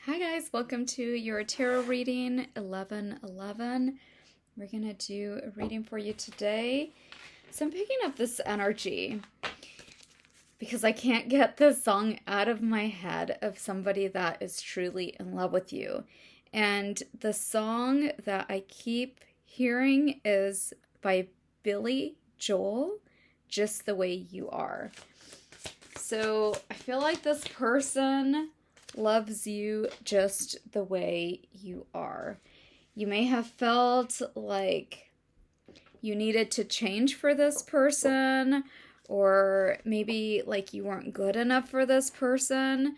Hi guys, welcome to your tarot reading 1111. We're going to do a reading for you today. So I'm picking up this energy because I can't get this song out of my head of somebody that is truly in love with you. And the song that I keep hearing is by Billy Joel, Just the Way You Are. So I feel like this person loves you just the way you are. You may have felt like you needed to change for this person, or maybe like you weren't good enough for this person.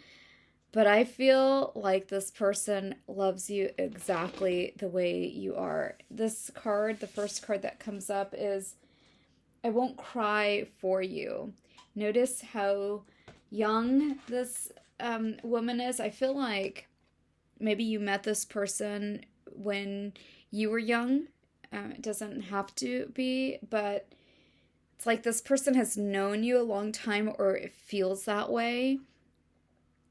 But I feel like this person loves you exactly the way you are. This card, the first card that comes up is I won't cry for you. Notice how young this woman is. I feel like maybe you met this person when you were young. It doesn't have to be, but it's like this person has known you a long time, or it feels that way.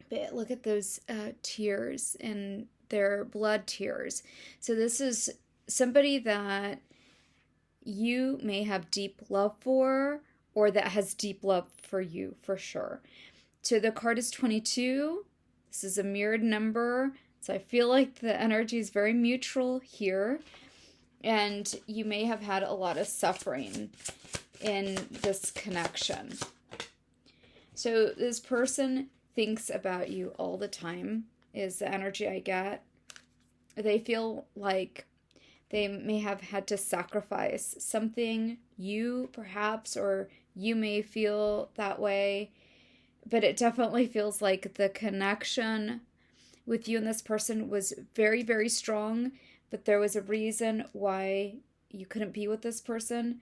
But look at those tears, and their blood tears. So this is somebody that you may have deep love for, or that has deep love for you for sure. So the card is 22. This is a mirrored number. So I feel like the energy is very mutual here. And you may have had a lot of suffering in this connection. So this person thinks about you all the time, is the energy I get. They feel like they may have had to sacrifice something, you perhaps, or you may feel that way. But it definitely feels like the connection with you and this person was very, very strong, but there was a reason why you couldn't be with this person.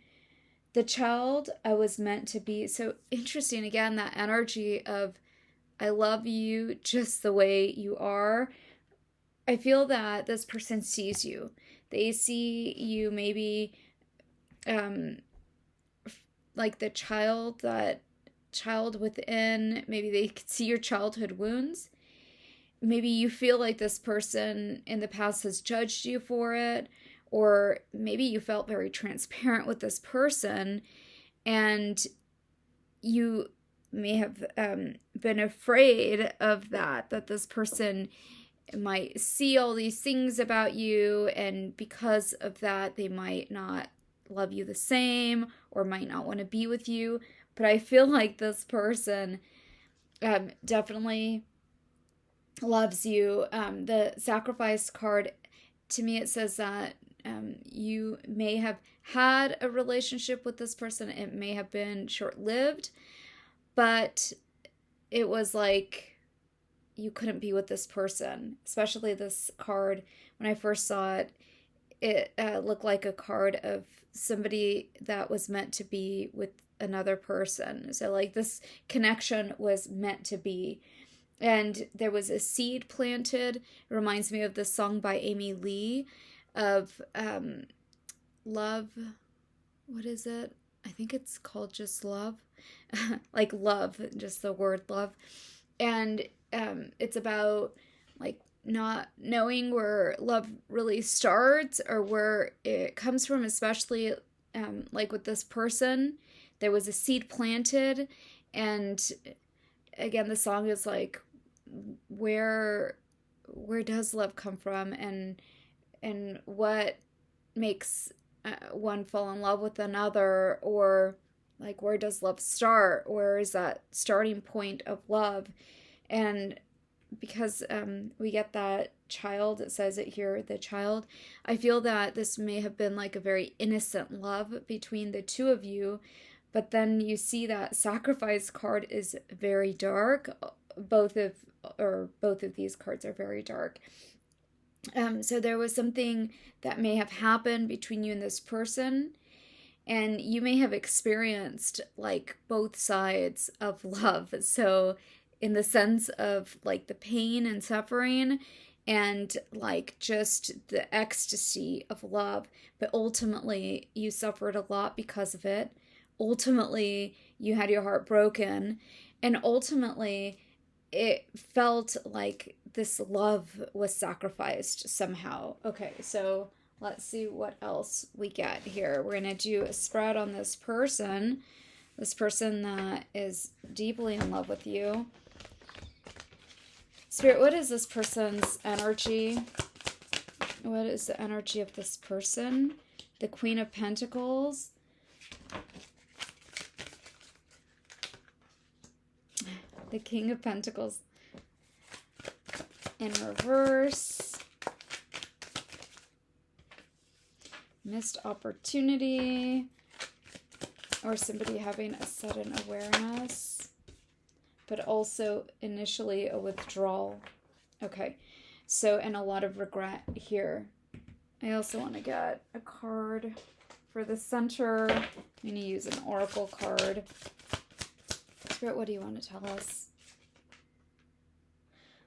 The child I was meant to be. So interesting, again, that energy of I love you just the way you are. I feel that this person sees you. They see you maybe like the child within. Maybe they could see your childhood wounds. Maybe you feel like this person in the past has judged you for it, or maybe you felt very transparent with this person and you may have been afraid of that this person might see all these things about you, and because of that they might not love you the same or might not want to be with you. But I feel like this person definitely loves you. The sacrifice card, to me, it says that you may have had a relationship with this person. It may have been short-lived, but it was like you couldn't be with this person. Especially this card, when I first saw it, it looked like a card of somebody that was meant to be with another person. So like this connection was meant to be. And there was a seed planted. It reminds me of the song by Amy Lee of love. What is it? I think it's called just love. Like love, just the word love. And it's about like not knowing where love really starts or where it comes from, especially like with this person. There was a seed planted, and again, the song is like, where does love come from, and what makes one fall in love with another, or like where does love start, where is that starting point of love. And because we get that child, it says it here, the child, I feel that this may have been like a very innocent love between the two of you. But then you see that sacrifice card is very dark. Both of these cards are very dark. So there was something that may have happened between you and this person, and you may have experienced like both sides of love. So in the sense of like the pain and suffering, and like just the ecstasy of love, but ultimately you suffered a lot because of it. Ultimately you had your heart broken, and ultimately it felt like this love was sacrificed somehow. Okay, so let's see what else we get here. We're going to do a spread on this person that is deeply in love with you. Spirit, what is this person's energy? What is the energy of this person? The Queen of Pentacles. The King of Pentacles in reverse. Missed opportunity. Or somebody having a sudden awareness. But also initially a withdrawal. Okay. So, and a lot of regret here. I also want to get a card for the center. I'm going to use an oracle card. Spirit, what do you want to tell us?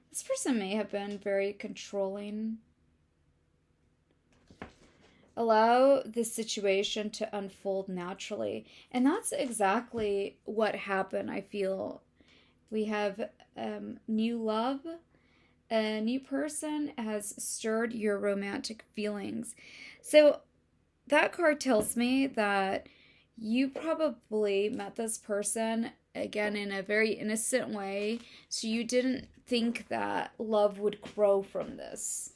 This person may have been very controlling. Allow the situation to unfold naturally. And that's exactly what happened, I feel. We have new love. A new person has stirred your romantic feelings. So that card tells me that you probably met this person, again, in a very innocent way. So you didn't think that love would grow from this.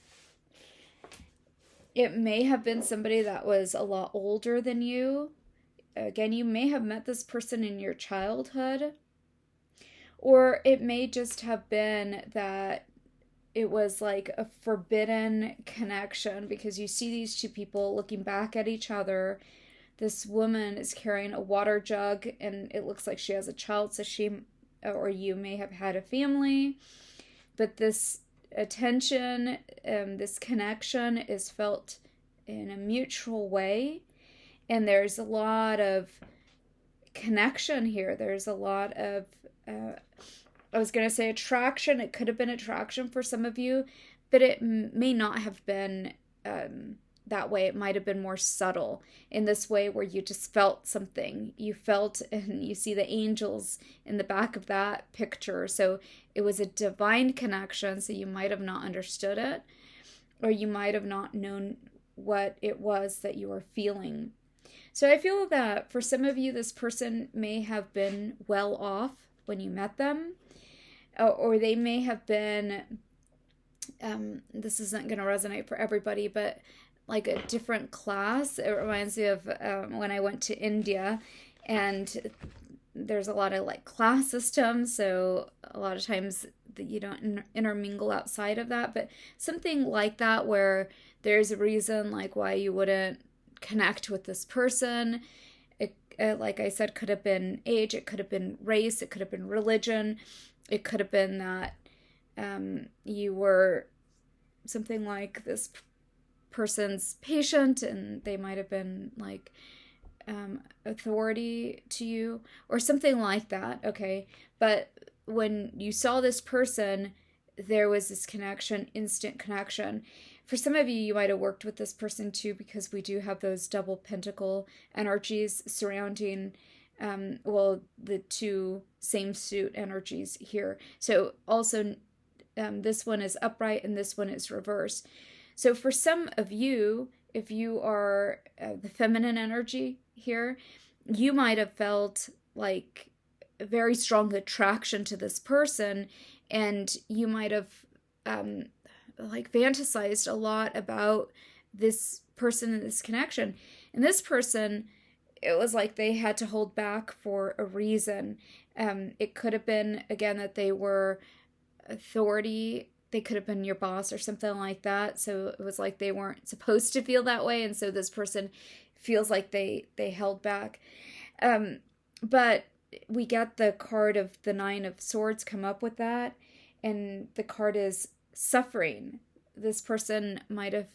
It may have been somebody that was a lot older than you. Again, you may have met this person in your childhood. Or it may just have been that it was like a forbidden connection because you see these two people looking back at each other. This woman is carrying a water jug and it looks like she has a child, so she or you may have had a family. But this attention, this connection is felt in a mutual way. And there's a lot of connection here. There's a lot of I was going to say attraction. It could have been attraction for some of you, but it may not have been that way. It might have been more subtle in this way where you just felt something. You felt, and you see the angels in the back of that picture. So it was a divine connection. So you might have not understood it, or you might have not known what it was that you were feeling. So I feel that for some of you, this person may have been well off when you met them. Or they may have been, this isn't going to resonate for everybody, but like a different class. It reminds me of when I went to India, and there's a lot of like class systems. So a lot of times you don't intermingle outside of that, but something like that where there's a reason like why you wouldn't connect with this person. It, like I said, could have been age, it could have been race, it could have been religion. It could have been that you were something like this person's patient and they might have been like authority to you or something like that, okay? But when you saw this person, there was this connection, instant connection. For some of you, you might have worked with this person too, because we do have those double pentacle energies surrounding the two same suit energies here. So also this one is upright and this one is reverse. So for some of you, if you are the feminine energy here, you might have felt like a very strong attraction to this person, and you might have like fantasized a lot about this person and this connection. And this person, it was like they had to hold back for a reason. It could have been, again, that they were authority. They could have been your boss or something like that. So it was like they weren't supposed to feel that way. And so this person feels like they held back. But we get the card of the Nine of Swords come up with that. And the card is suffering. This person might have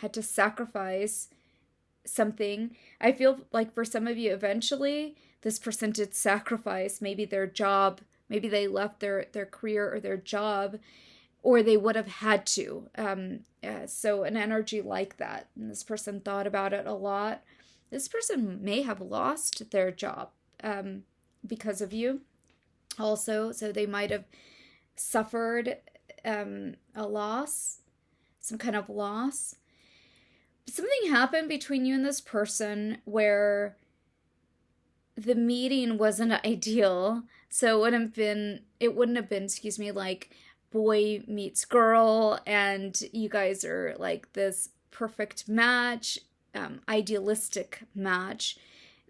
had to sacrifice something. I feel like for some of you, eventually, this person did sacrifice maybe their job. Maybe they left their career or their job, or they would have had to. So an energy like that. And this person thought about it a lot. This person may have lost their job because of you also. So they might have suffered a loss, some kind of loss. Something happened between you and this person where the meeting wasn't ideal. So it wouldn't have been, excuse me, like boy meets girl and you guys are like this perfect match, idealistic match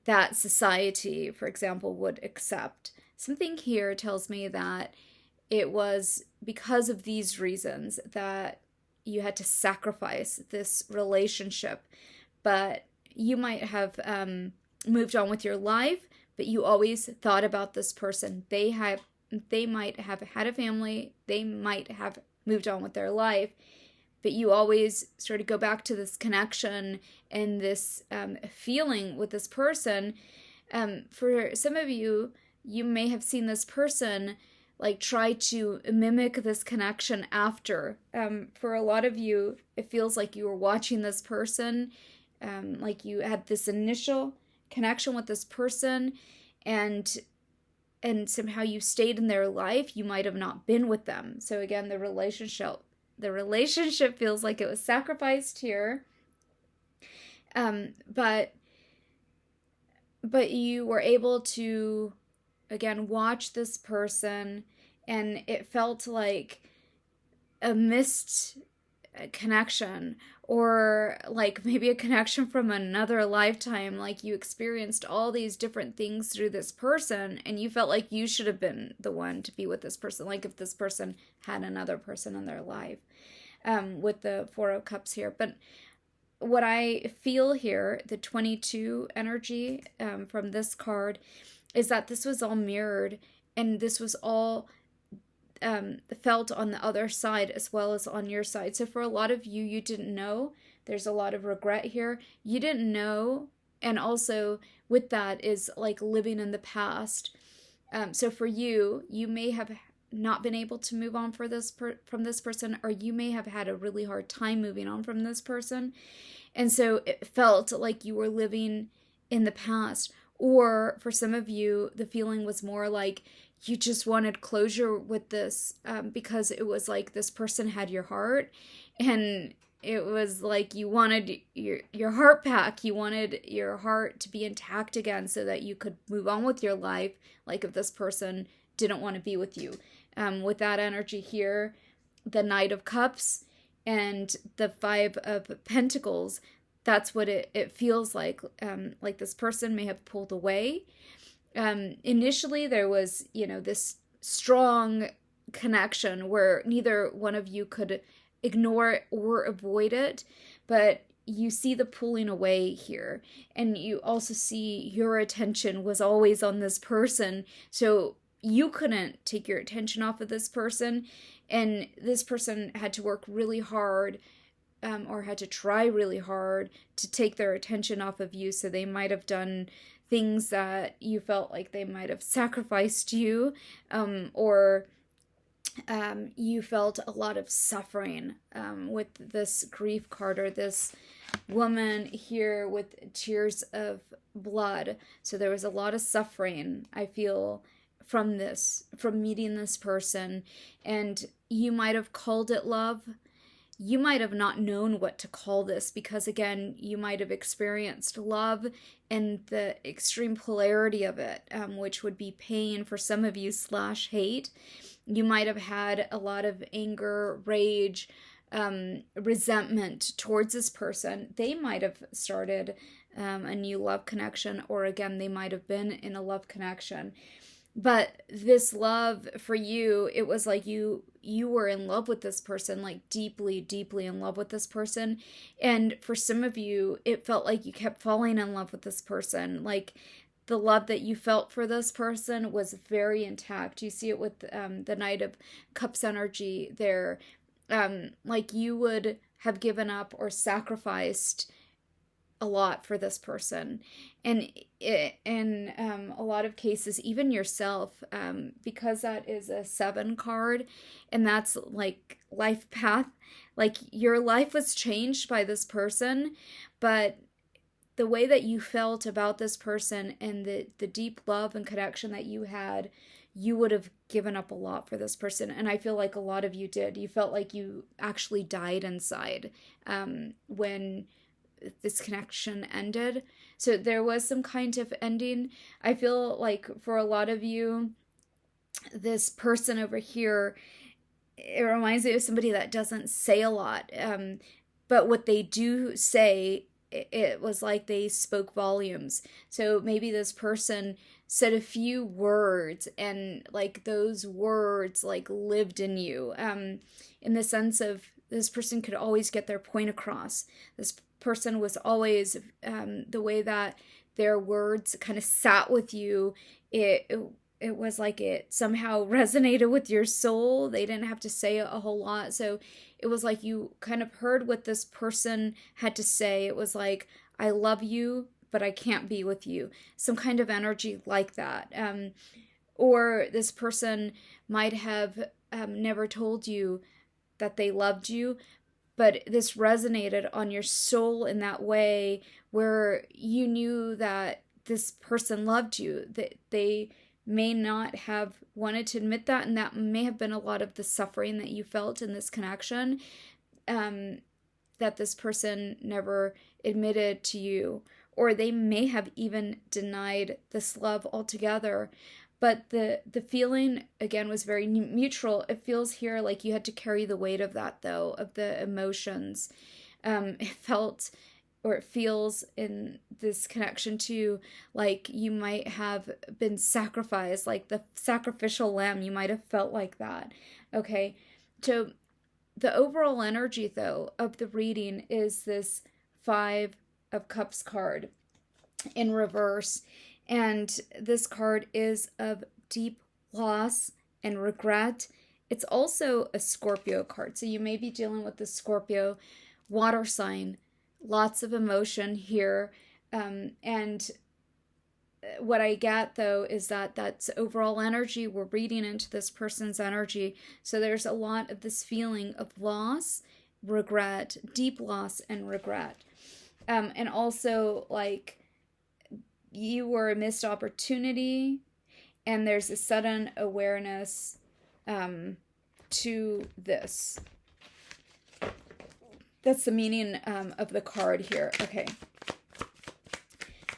that society, for example, would accept. Something here tells me that it was because of these reasons that you had to sacrifice this relationship. But you might have moved on with your life, but you always thought about this person. They might have had a family, they might have moved on with their life, but you always sort of go back to this connection and this feeling with this person. For some of you, you may have seen this person like try to mimic this connection after. For a lot of you, it feels like you were watching this person, like you had this initial connection with this person, and somehow you stayed in their life. You might have not been with them. So again, the relationship feels like it was sacrificed here. But you were able to, again, watch this person, and it felt like a missed connection, or like maybe a connection from another lifetime. Like you experienced all these different things through this person, and you felt like you should have been the one to be with this person, like if this person had another person in their life, with the Four of Cups here. But what I feel here, the 22 energy from this card, is that this was all mirrored, and this was all felt on the other side as well as on your side. So for a lot of you, you didn't know. There's a lot of regret here. You didn't know, and also with that is like living in the past. So for you, you may have not been able to move on from this person, or you may have had a really hard time moving on from this person. And so it felt like you were living in the past. Or for some of you, the feeling was more like you just wanted closure with this, because it was like this person had your heart, and it was like you wanted your heart back. You wanted your heart to be intact again so that you could move on with your life, like if this person didn't want to be with you. With that energy here, the Knight of Cups and the Five of Pentacles, that's what it feels like this person may have pulled away. Initially, there was, this strong connection where neither one of you could ignore it or avoid it, but you see the pulling away here, and you also see your attention was always on this person, so you couldn't take your attention off of this person, and this person had to work really hard, or had to try really hard to take their attention off of you. So they might have done things that you felt like they might have sacrificed you, or you felt a lot of suffering with this grief card, or this woman here with tears of blood. So there was a lot of suffering, I feel, from meeting this person, and you might have called it love. You might have not known what to call this, because again, you might have experienced love and the extreme polarity of it, which would be pain for some of you / hate. You might have had a lot of anger, rage, resentment towards this person. They might have started a new love connection, or again, they might have been in a love connection. But this love for you, it was like you were in love with this person, like deeply, deeply in love with this person. And for some of you, it felt like you kept falling in love with this person. Like the love that you felt for this person was very intact. You see it with the Knight of Cups energy there. Like you would have given up or sacrificed a lot for this person, and in a lot of cases, even yourself, because that is a 7 card, and that's like life path. Like your life was changed by this person, but the way that you felt about this person and the deep love and connection that you had, you would have given up a lot for this person. And I feel like a lot of you did. You felt like you actually died inside when this connection ended. So there was some kind of ending. I feel like for a lot of you, this person over here, it reminds me of somebody that doesn't say a lot. But what they do say, it was like they spoke volumes. So maybe this person said a few words, and like those words like lived in you, in the sense of this person could always get their point across. This person was always, the way that their words kind of sat with you, it was like it somehow resonated with your soul. They didn't have to say a whole lot. So it was like you kind of heard what this person had to say. It was like, I love you, but I can't be with you. Some kind of energy like that. Or this person might have never told you that they loved you, but this resonated on your soul in that way where you knew that this person loved you, that they may not have wanted to admit that, and that may have been a lot of the suffering that you felt in this connection, that this person never admitted to you, or they may have even denied this love altogether. But the feeling, again, was very mutual. It feels here like you had to carry the weight of that, though, of the emotions. It felt, or it feels in this connection too, like you might have been sacrificed, like the sacrificial lamb. You might have felt like that. Okay, so the overall energy, though, of the reading is this Five of Cups card in reverse. And this card is of deep loss and regret. It's also a Scorpio card. So you may be dealing with the Scorpio water sign. Lots of emotion here. And what I get, though, is that that's overall energy. We're reading into this person's energy. So there's a lot of this feeling of loss, regret, deep loss and regret. And also, like, you were a missed opportunity, and there's a sudden awareness to this. That's the meaning of the card here. Okay.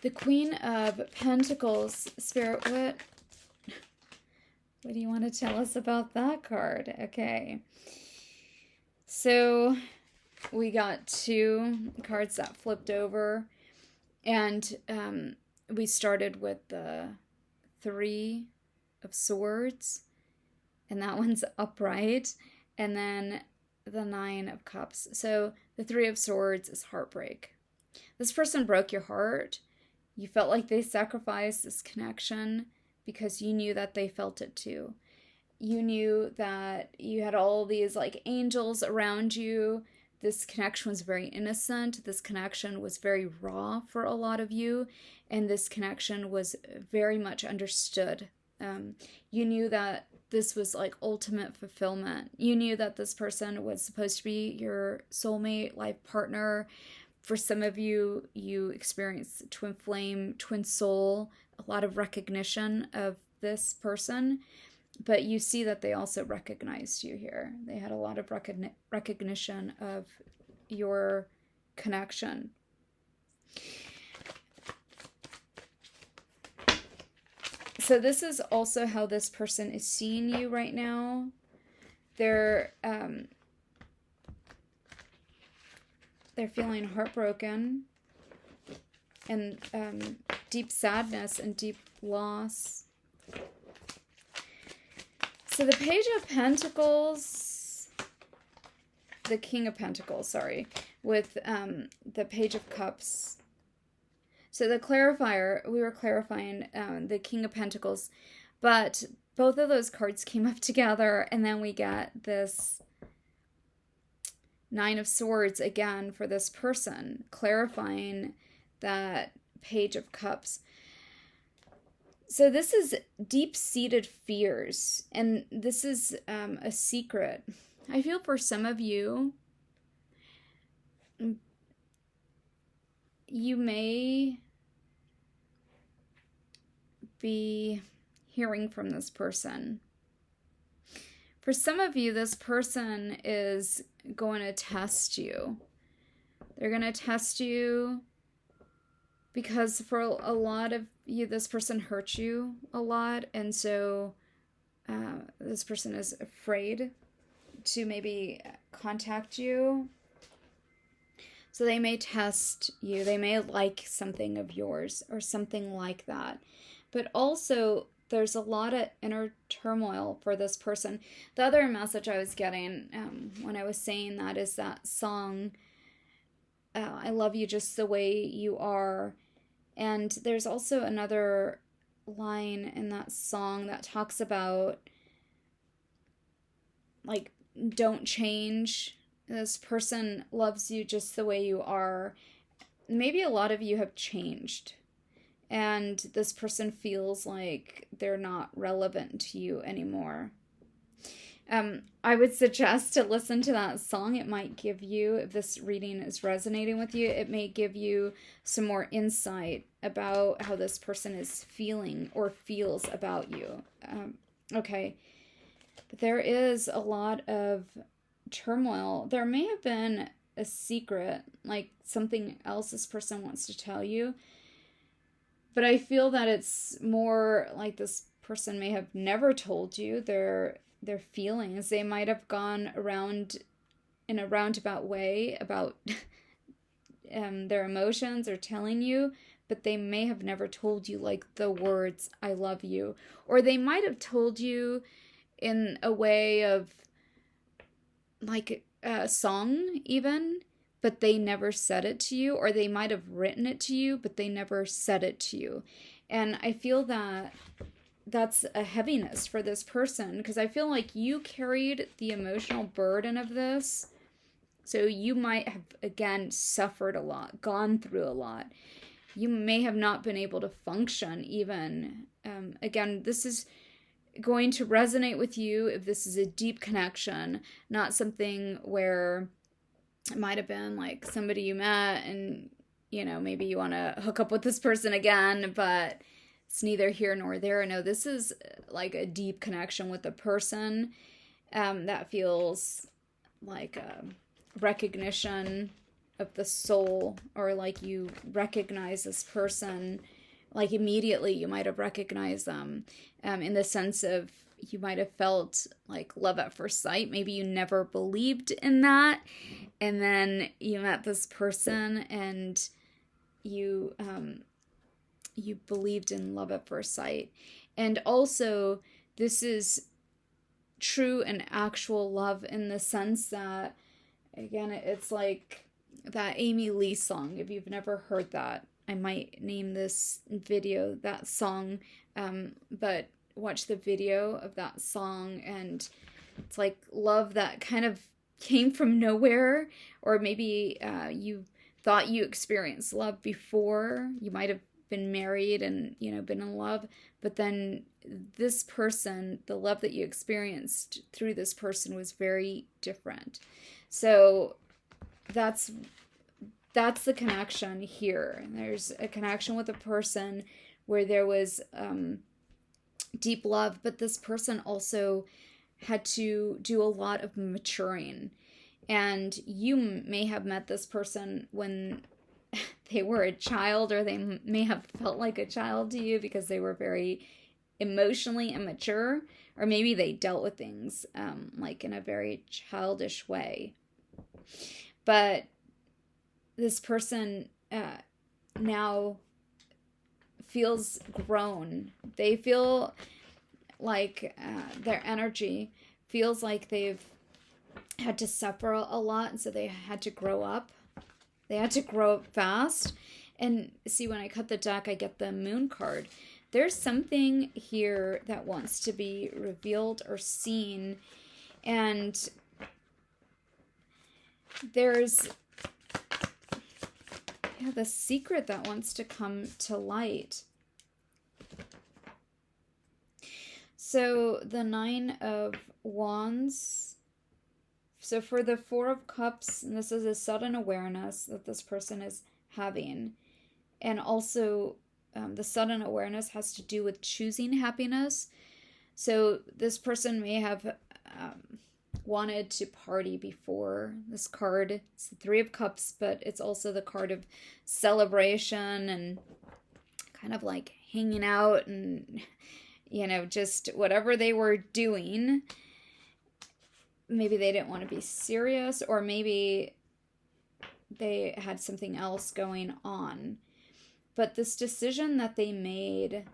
The Queen of Pentacles, Spirit, what do you want to tell us about that card? Okay. So we got two cards that flipped over, and we started with the Three of Swords, and that one's upright, and then the Nine of Cups. So the Three of Swords is heartbreak. This person broke your heart. You felt like they sacrificed this connection because you knew that they felt it too. You knew that you had all these like angels around you. This connection was very innocent. This connection was very raw for a lot of you. And this connection was very much understood. You knew that this was like ultimate fulfillment. You knew that this person was supposed to be your soulmate, life partner. For some of you, you experienced twin flame, twin soul, a lot of recognition of this person. But you see that they also recognized you here. They had a lot of recognition of your connection. So this is also how this person is seeing you right now. They're feeling heartbroken and deep sadness and deep loss. So the Page of Pentacles, the King of Pentacles, sorry, with the Page of Cups. So the clarifier, we were clarifying the King of Pentacles, but both of those cards came up together, and then we get this Nine of Swords again for this person, clarifying that Page of Cups. So this is deep-seated fears, and this is a secret. I feel for some of you, you may be hearing from this person. For some of you, this person is going to test you. They're going to test you because for a lot of you, this person hurt you a lot. And so this person is afraid to maybe contact you. So they may test you. They may like something of yours or something like that. But also, there's a lot of inner turmoil for this person. The other message I was getting when I was saying that is that song, I love you just the way you are. And there's also another line in that song that talks about, like, don't change. This person loves you just the way you are. Maybe a lot of you have changed. And this person feels like they're not relevant to you anymore. I would suggest to listen to that song. It might give you, if this reading is resonating with you, it may give you some more insight about how this person is feeling or feels about you. Okay. But there is a lot of turmoil. There may have been a secret, like something else this person wants to tell you. But I feel that it's more like this person may have never told you their feelings. They might have gone around in a roundabout way about their emotions or telling you, but they may have never told you like the words, I love you. Or they might have told you in a way of like a song even, but they never said it to you, or they might have written it to you, but they never said it to you. And I feel that that's a heaviness for this person, because I feel like you carried the emotional burden of this. So you might have, again, suffered a lot, gone through a lot. You may have not been able to function even. Again, this is going to resonate with you if this is a deep connection, not something where it might have been like somebody you met and, you know, maybe you want to hook up with this person again, but it's neither here nor there. No, this is like a deep connection with a person that feels like a recognition of the soul, or like you recognize this person, like immediately you might have recognized them in the sense of you might have felt like love at first sight. Maybe you never believed in that. And then you met this person and you believed in love at first sight. And also, this is true and actual love in the sense that, again, it's like that Amy Lee song. If you've never heard that, I might name this video that song, but watch the video of that song, and it's like love that kind of came from nowhere. Or maybe you thought you experienced love before. You might have been married and, you know, been in love, but then this person, the love that you experienced through this person was very different. So that's the connection here. And there's a connection with a person where there was deep love, but this person also had to do a lot of maturing. And you may have met this person when they were a child, or they may have felt like a child to you because they were very emotionally immature, or maybe they dealt with things like in a very childish way. But this person now feels grown. They feel like their energy feels like they've had to suffer a lot, and so they had to grow up. They had to grow up fast. And see, when I cut the deck, I get the Moon card. There's something here that wants to be revealed or seen, and there's the secret that wants to come to light. So the Nine of Wands. So for the Four of Cups, and this is a sudden awareness that this person is having. And also the sudden awareness has to do with choosing happiness. So this person may have wanted to party before. This card, it's the Three of Cups, but it's also the card of celebration and kind of like hanging out and, just whatever they were doing. Maybe they didn't want to be serious, or maybe they had something else going on. But this decision that they made,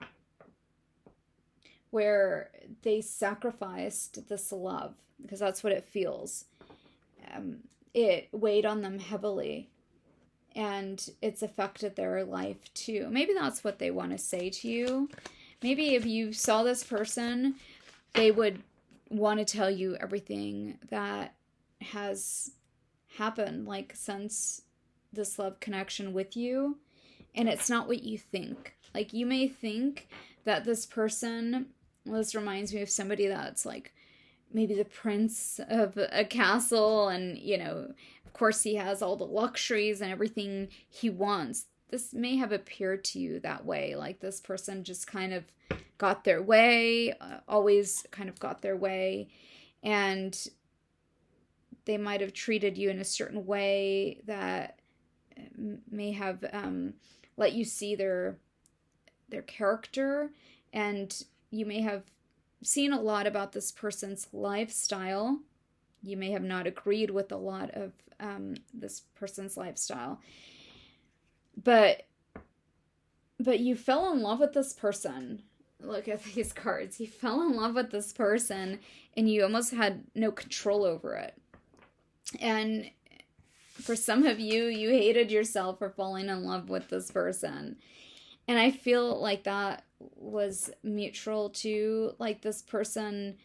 where they sacrificed this love, because that's what it feels, it weighed on them heavily, and it's affected their life too. Maybe that's what they want to say to you. Maybe if you saw this person, they would want to tell you everything that has happened, like, since this love connection with you. And it's not what you think. Like, you may think that this person, well, this reminds me of somebody that's like maybe the prince of a castle, and, of course he has all the luxuries and everything he wants. This may have appeared to you that way. Like, this person just kind of got their way, always kind of got their way. And they might have treated you in a certain way that may have let you see their character, and you may have seen a lot about this person's lifestyle. You may have not agreed with a lot of this person's lifestyle, but you fell in love with this person. Look at these cards. You fell in love with this person, and you almost had no control over it. And for some of you, you hated yourself for falling in love with this person. And I feel like that was mutual too. Like, this person,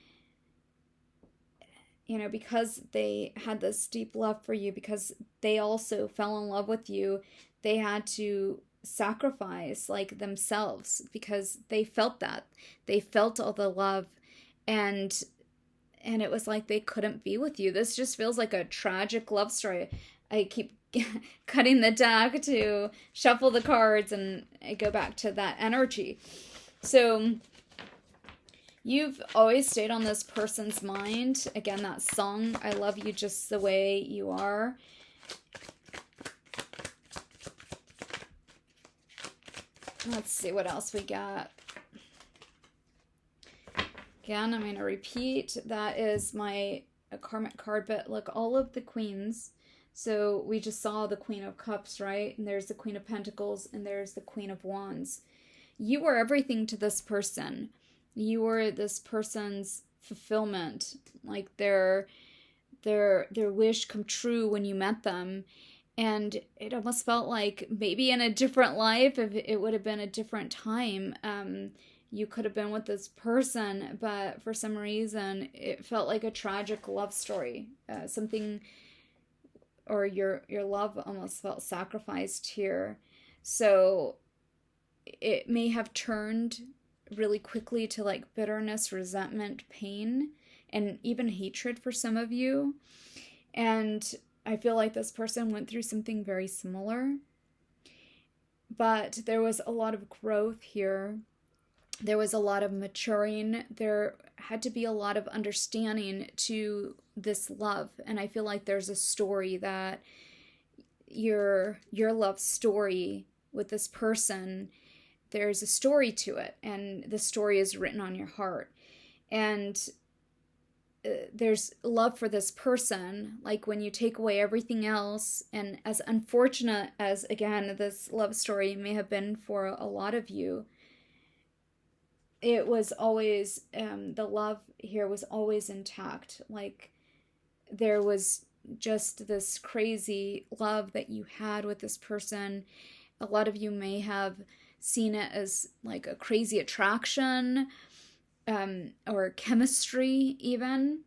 because they had this deep love for you, because they also fell in love with you, they had to sacrifice, like, themselves, because they felt that. They felt all the love, and it was like they couldn't be with you. This just feels like a tragic love story. I keep cutting the deck to shuffle the cards, and I go back to that energy. So you've always stayed on this person's mind. Again, that song, I love you just the way you are. Let's see what else we got. Again, I'm going to repeat. That is a karmic card, but look, all of the queens. So we just saw the Queen of Cups, right? And there's the Queen of Pentacles, and there's the Queen of Wands. You were everything to this person. You were this person's fulfillment, like their wish come true when you met them. And it almost felt like maybe in a different life, if it would have been a different time, you could have been with this person, but for some reason it felt like a tragic love story. Something, or your love almost felt sacrificed here. So it may have turned really quickly to like bitterness, resentment, pain, and even hatred for some of you. And I feel like this person went through something very similar. But there was a lot of growth here. There was a lot of maturing. There had to be a lot of understanding to this love. And I feel like there's a story that your love story with this person, there's a story to it. And the story is written on your heart. And there's love for this person. Like when you take away everything else, and as unfortunate as, again, this love story may have been for a lot of you, it was always, the love here was always intact. Like there was just this crazy love that you had with this person. A lot of you may have seen it as like a crazy attraction, or chemistry even.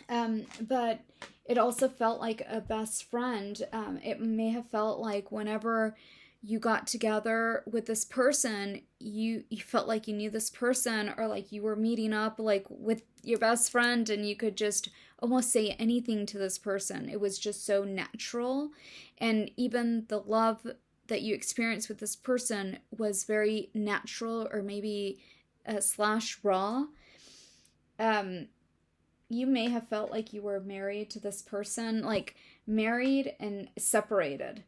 But it also felt like a best friend. It may have felt like whenever you got together with this person, you felt like you knew this person, or like you were meeting up like with your best friend and you could just almost say anything to this person. It was just so natural. And even the love that you experienced with this person was very natural, or maybe slash raw. You may have felt like you were married to this person, like married and separated.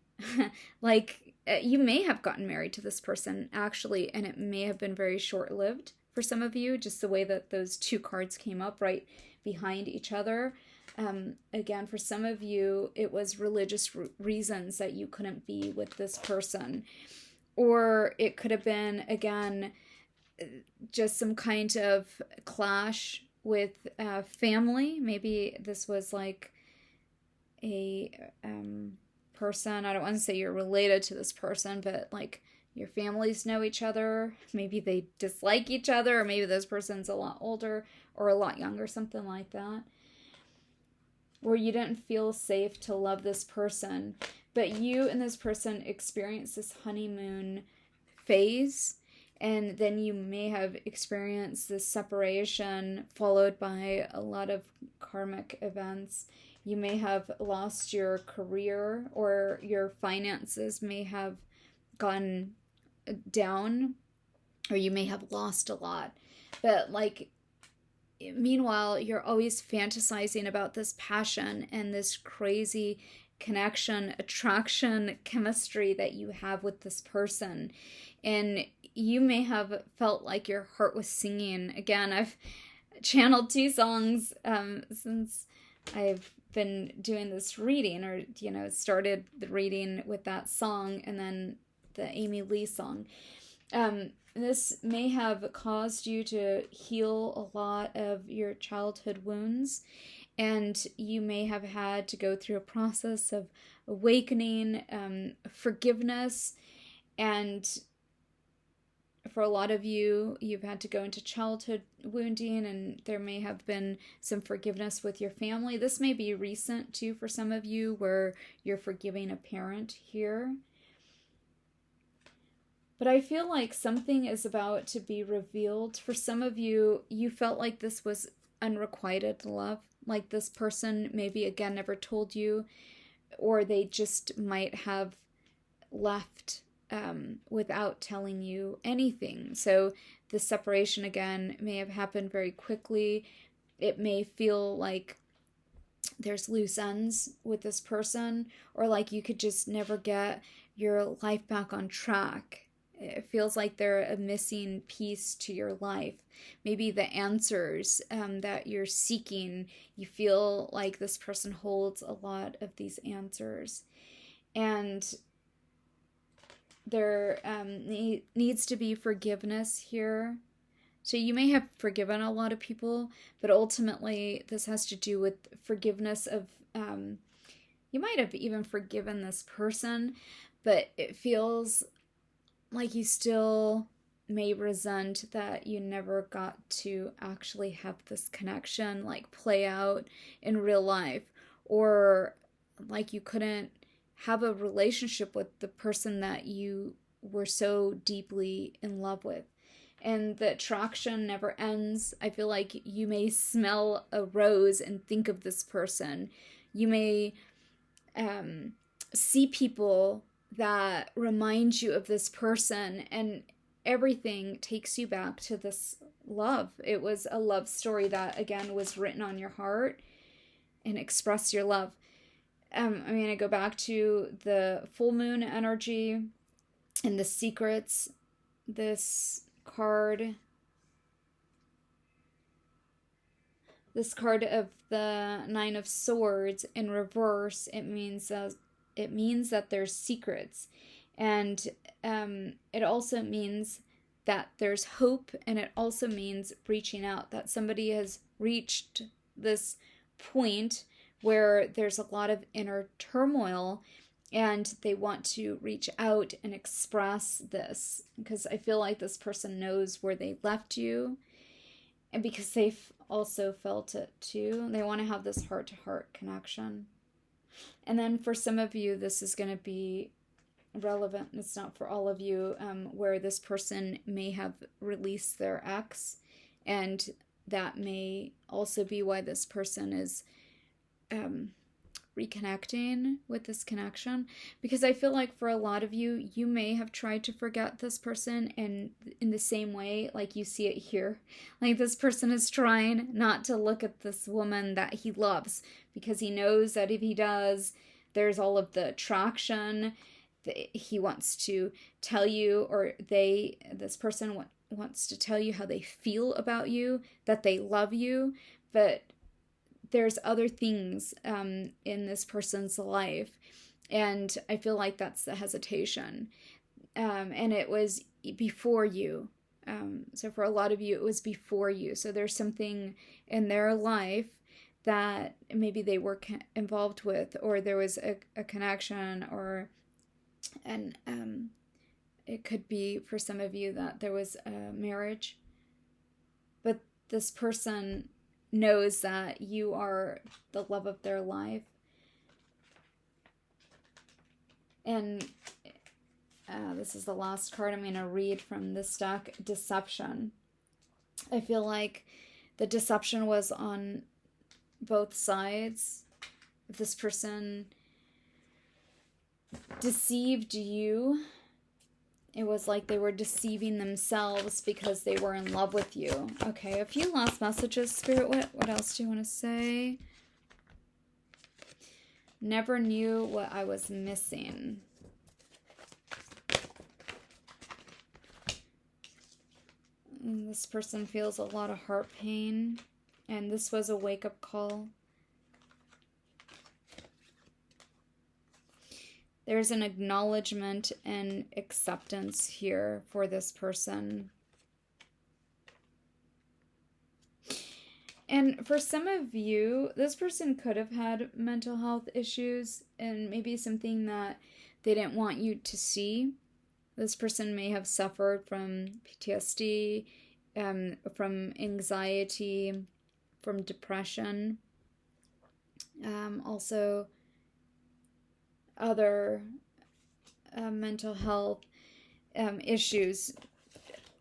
Like you may have gotten married to this person actually, and it may have been very short lived for some of you, just the way that those two cards came up right behind each other. Again, for some of you, it was religious reasons that you couldn't be with this person. Or it could have been, again, just some kind of clash with family. Maybe this was like a person. I don't want to say you're related to this person, but like your families know each other. Maybe they dislike each other, or maybe this person's a lot older or a lot younger, something like that. Or you didn't feel safe to love this person, but you and this person experienced this honeymoon phase, and then you may have experienced this separation followed by a lot of karmic events. You may have lost your career, or your finances may have gone down, or you may have lost a lot. But like, meanwhile, you're always fantasizing about this passion and this crazy connection, attraction, chemistry that you have with this person. And you may have felt like your heart was singing. Again, I've channeled two songs since I've been doing this reading, or, started the reading with that song and then the Amy Lee song. This may have caused you to heal a lot of your childhood wounds, and you may have had to go through a process of awakening, forgiveness, and for a lot of you, you've had to go into childhood wounding, and there may have been some forgiveness with your family. This may be recent too for some of you, where you're forgiving a parent here. But I feel like something is about to be revealed. For some of you, you felt like this was unrequited love. Like this person maybe, again, never told you, or they just might have left without telling you anything. So the separation, again, may have happened very quickly. It may feel like there's loose ends with this person, or like you could just never get your life back on track. It feels like they're a missing piece to your life. Maybe the answers that you're seeking, you feel like this person holds a lot of these answers. And there needs to be forgiveness here. So you may have forgiven a lot of people, but ultimately this has to do with forgiveness of, you might have even forgiven this person, but it feels like you still may resent that you never got to actually have this connection like play out in real life, or like you couldn't have a relationship with the person that you were so deeply in love with. And the attraction never ends. I feel like you may smell a rose and think of this person. You may see people that remind you of this person, and everything takes you back to this love. It was a love story that, again, was written on your heart and express your love. I'm going to go back to the full moon energy and the secrets. This card of the Nine of Swords in reverse, it means that there's secrets, and it also means that there's hope, and it also means reaching out, that somebody has reached this point where there's a lot of inner turmoil and they want to reach out and express this, because I feel like this person knows where they left you, and because they've also felt it too. They want to have this heart-to-heart connection. And then for some of you, this is going to be relevant. It's not for all of you, where this person may have released their ex, and that may also be why this person is reconnecting with this connection, because I feel like for a lot of you, you may have tried to forget this person, and in the same way, like you see it here, like this person is trying not to look at this woman that he loves, because he knows that if he does, there's all of the attraction. He wants to tell you, or this person wants to tell you how they feel about you, that they love you, but there's other things in this person's life, and I feel like that's the hesitation, and it was before you. So for a lot of you, it was before you. So there's something in their life that maybe they were involved with, or there was a connection, or and it could be for some of you that there was a marriage, but this person knows that you are the love of their life. And this is the last card I'm going to read from this deck, Deception. I feel like the deception was on both sides. If this person deceived you, it was like they were deceiving themselves because they were in love with you. Okay, a few last messages, Spirit. What else do you want to say? Never knew what I was missing. And this person feels a lot of heart pain, and this was a wake-up call. There's an acknowledgement and acceptance here for this person. And for some of you, this person could have had mental health issues, and maybe something that they didn't want you to see. This person may have suffered from PTSD, from anxiety, from depression, also other mental health issues.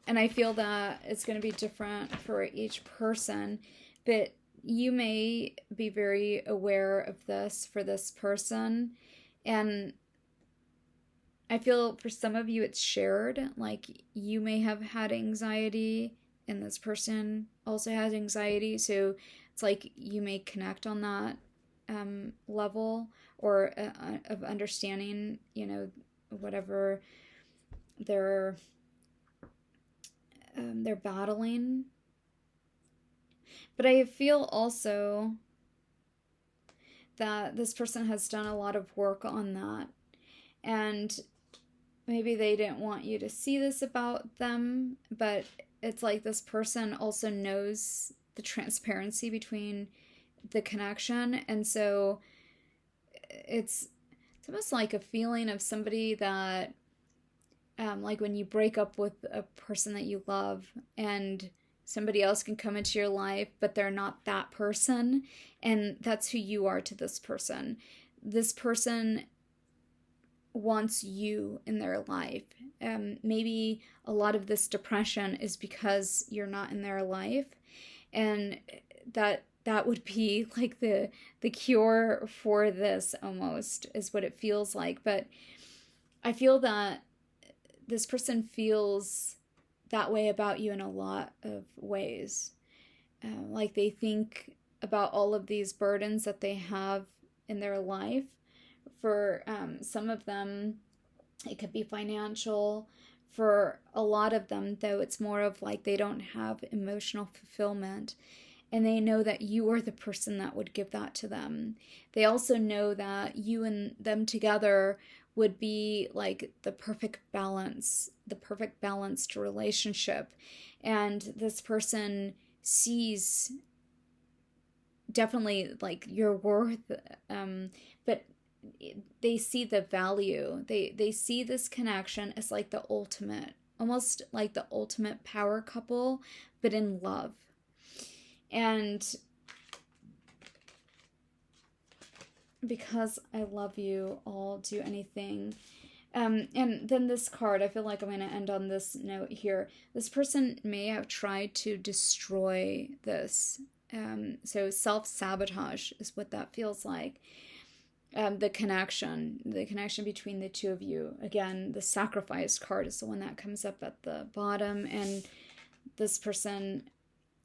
And I feel that it's going to be different for each person, but you may be very aware of this for this person. And I feel for some of you it's shared, like you may have had anxiety and this person also has anxiety, so it's like you may connect on that level, or of understanding, whatever they're battling. But I feel also that this person has done a lot of work on that, and maybe they didn't want you to see this about them, but it's like this person also knows the transparency between the connection, and so it's almost like a feeling of somebody that like when you break up with a person that you love and somebody else can come into your life, but they're not that person, and that's who you are to this person. This person wants you in their life. Maybe a lot of this depression is because you're not in their life, and that would be like the cure for this, almost, is what it feels like. But I feel that this person feels that way about you in a lot of ways. Like they think about all of these burdens that they have in their life. For some of them, it could be financial. For a lot of them, though, it's more of like they don't have emotional fulfillment. And they know that you are the person that would give that to them. They also know that you and them together would be like the perfect balance, the perfect balanced relationship. And this person sees definitely like your worth, but they see the value. They see this connection as like the ultimate, almost like the ultimate power couple, but in love. And because I love you, I'll do anything. And then this card, I feel like I'm going to end on this note here. This person may have tried to destroy this. So self-sabotage is what that feels like. the connection between the two of you. Again, the sacrifice card is the one that comes up at the bottom, and this person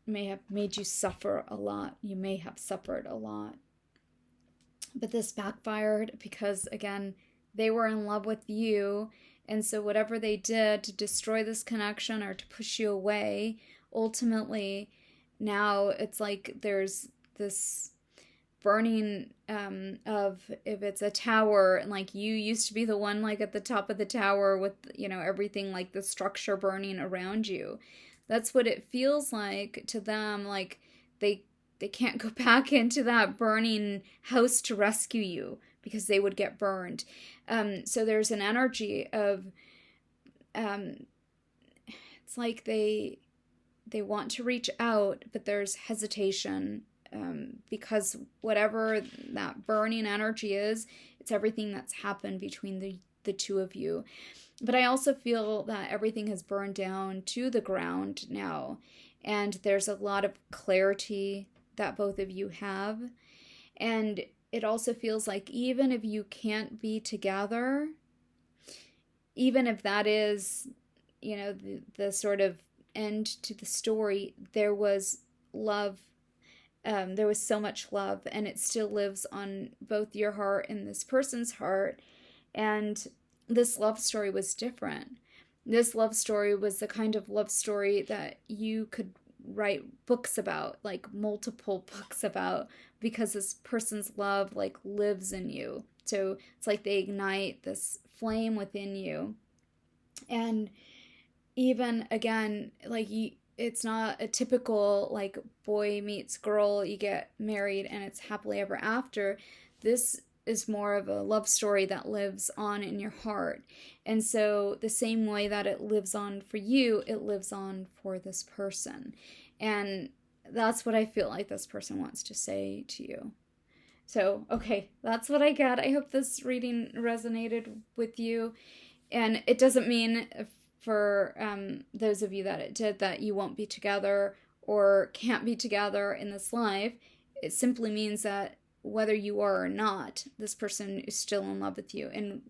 may have made you suffer a lot. You may have suffered a lot. But this backfired because, again, they were in love with you, and so whatever they did to destroy this connection or to push you away, ultimately, now it's like there's this burning of, if it's a tower, and like you used to be the one like at the top of the tower with, you know, everything like the structure burning around you. That's what it feels like to them. Like they can't go back into that burning house to rescue you because they would get burned. So there's an energy of it's like they want to reach out, but there's hesitation. Because whatever that burning energy is, it's everything that's happened between the two of you. But I also feel that everything has burned down to the ground now, and there's a lot of clarity that both of you have. And it also feels like even if you can't be together, even if that is, you know, the sort of end to the story, there was love. There was so much love, and it still lives on both your heart and this person's heart. And this love story was different. This love story was the kind of love story that you could write books about, like multiple books about, because this person's love like lives in you. So it's like they ignite this flame within you. And even again, like it's not a typical like boy meets girl, you get married and it's happily ever after. This is more of a love story that lives on in your heart. And so the same way that it lives on for you, it lives on for this person. And that's what I feel like this person wants to say to you. So, okay, that's what I got. I hope this reading resonated with you. And it doesn't mean for those of you that it did that you won't be together or can't be together in this life. It simply means that whether you are or not, this person is still in love with you and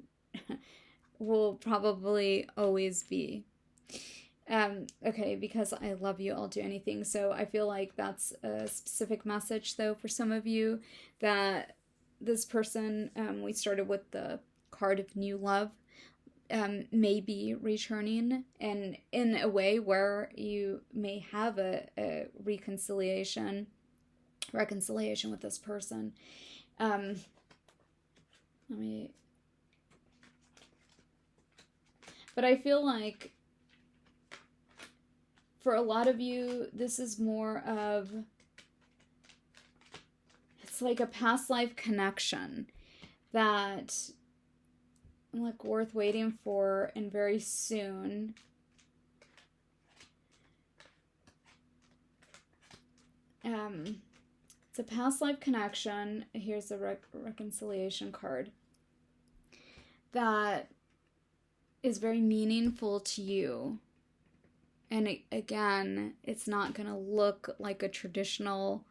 will probably always be. Okay, because I love you, I'll do anything. So I feel like that's a specific message, though, for some of you, that this person, we started with the card of new love, may be returning, and in a way where you may have a reconciliation with this person. But I feel like for a lot of you, this is more of, it's like a past life connection that like worth waiting for, and very soon. It's a past life connection. Here's the reconciliation card that is very meaningful to you. And again, it's not going to look like a traditional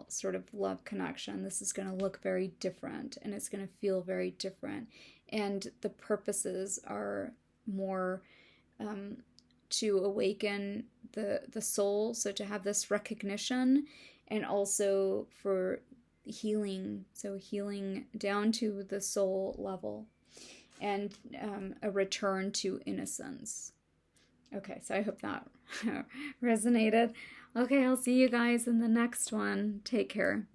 sort of love connection. This is going to look very different, and it's going to feel very different. And the purposes are more to awaken the soul, so to have this recognition, and also for healing, so healing down to the soul level, and a return to innocence. Okay, so I hope that resonated. Okay, I'll see you guys in the next one. Take care.